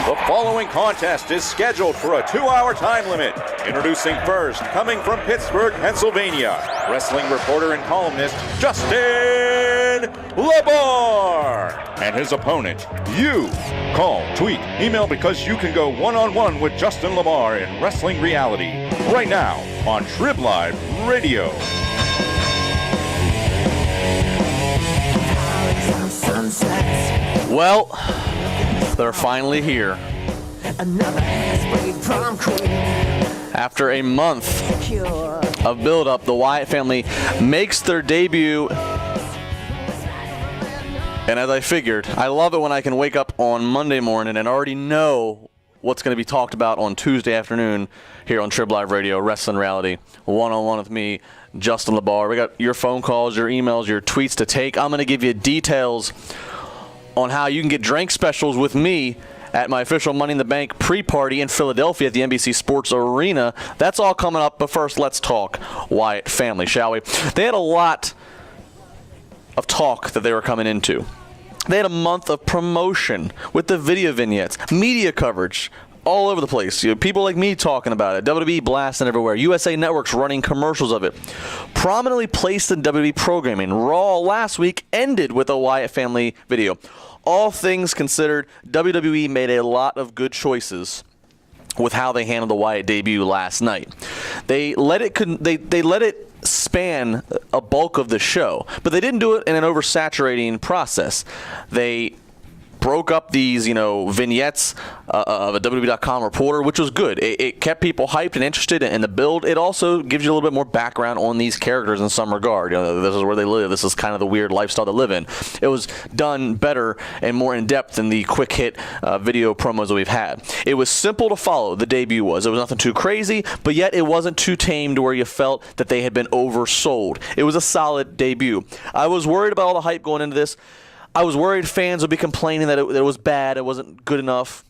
The following contest is scheduled for a 2-hour time limit. Introducing first, coming from Pittsburgh, Pennsylvania, wrestling reporter and columnist Justin LaBar. And his opponent, you. Call, tweet, email, because you can go one-on-one with Justin LaBar in Wrestling Reality. Right now on Trib Live Radio. Well, they're finally here. After a month of build-up, the Wyatt family makes their debut. And as I figured, I love it when I can wake up on Monday morning and already know what's going to be talked about on Tuesday afternoon here on Trib Live Radio, Wrestling Reality, one-on-one with me, Justin LaBar. We got your phone calls, your emails, your tweets to take. I'm going to give you details on how you can get drink specials with me at my official Money in the Bank pre-party in Philadelphia at the NBC Sports Arena. That's all coming up, but first let's talk Wyatt family, shall we? They had a lot of talk that they were coming into. They had a month of promotion with the video vignettes, media coverage all over the place. You know, people like me talking about it, WWE blasting everywhere, USA Network's running commercials of it. Prominently placed in WWE programming, Raw last week ended with a Wyatt family video. All things considered, WWE made a lot of good choices with how they handled the Wyatt debut last night. They let it span a bulk of the show, but they didn't do it in an oversaturating process. They broke up these, vignettes of a WWE.com reporter, which was good. It kept people hyped and interested in the build. It also gives you a little bit more background on these characters in some regard. This is where they live. This is kind of the weird lifestyle they live in. It was done better and more in depth than the quick hit video promos that we've had. It was simple to follow. The debut was. It was nothing too crazy, but yet it wasn't too tamed where you felt that they had been oversold. It was a solid debut. I was worried about all the hype going into this. I was worried fans would be complaining that it was bad, it wasn't good enough.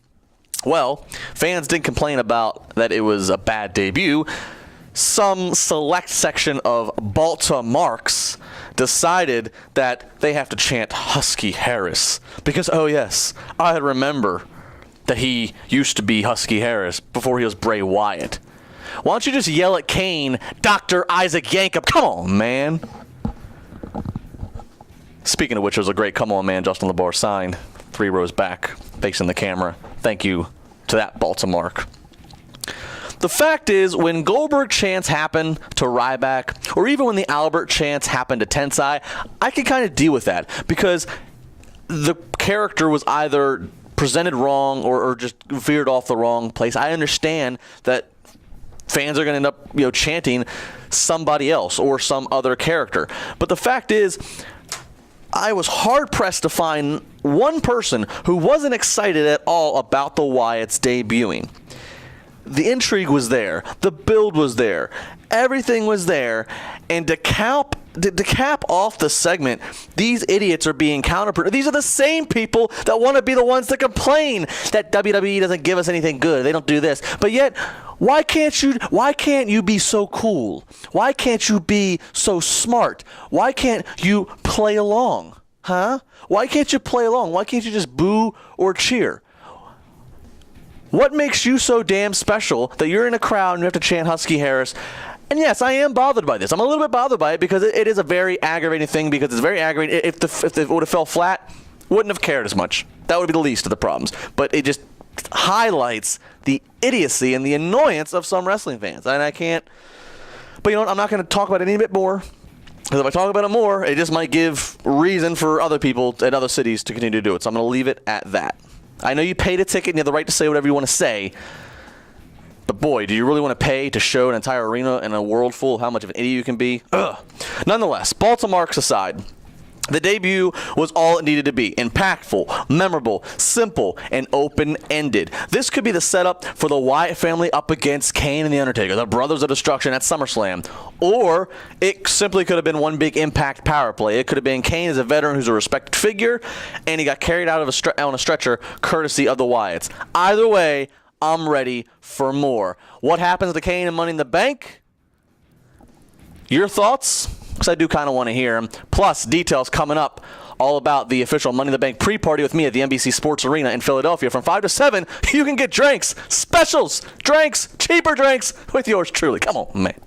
Well, fans didn't complain about that it was a bad debut. Some select section of Baltimore's decided that they have to chant Husky Harris. Because, oh yes, I remember that he used to be Husky Harris before he was Bray Wyatt. Why don't you just yell at Kane, Dr. Isaac Yankup? Come on, man. Speaking of which, it was a great Come On Man Justin LaBar sign, 3 rows back, facing the camera. Thank you to that Baltimore. The fact is, when Goldberg chants happen to Ryback, or even when the Albert chants happen to Tensai, I can kind of deal with that, because the character was either presented wrong or just veered off the wrong place. I understand that fans are going to end up chanting somebody else or some other character. But the fact is, I was hard-pressed to find one person who wasn't excited at all about the Wyatts debuting. The intrigue was there. The build was there. Everything was there. And to cap off the segment, these idiots are being counterproductive. These are the same people that want to be the ones to complain that WWE doesn't give us anything good. They don't do this. But yet, why can't you be so cool? Why can't you be so smart? Why can't you play along? Huh? Why can't you play along? Why can't you just boo or cheer? What makes you so damn special that you're in a crowd and you have to chant Husky Harris? And yes, I am bothered by this. I'm a little bit bothered by it because it is a very aggravating thing, because it's very aggravating. If it would have fell flat, wouldn't have cared as much. That would be the least of the problems. But it just highlights the idiocy and the annoyance of some wrestling fans. And I can't. But you know what? I'm not going to talk about it any bit more. Because if I talk about it more, it just might give reason for other people in other cities to continue to do it. So I'm going to leave it at that. I know you paid a ticket and you have the right to say whatever you want to say. But boy, do you really want to pay to show an entire arena and a world full of how much of an idiot you can be? Ugh. Nonetheless, Baltimore's aside, the debut was all it needed to be. Impactful, memorable, simple, and open-ended. This could be the setup for the Wyatt family up against Kane and The Undertaker, the Brothers of Destruction at SummerSlam. Or it simply could have been one big Impact power play. It could have been Kane as a veteran who's a respected figure, and he got carried out on a stretcher courtesy of the Wyatts. Either way, I'm ready for more. What happens to Kane and Money in the Bank? Your thoughts? Because I do kind of want to hear them. Plus, details coming up all about the official Money in the Bank pre-party with me at the NBC Sports Arena in Philadelphia from 5 to 7. You can get drinks, specials, drinks, cheaper drinks with yours truly. Come on, man.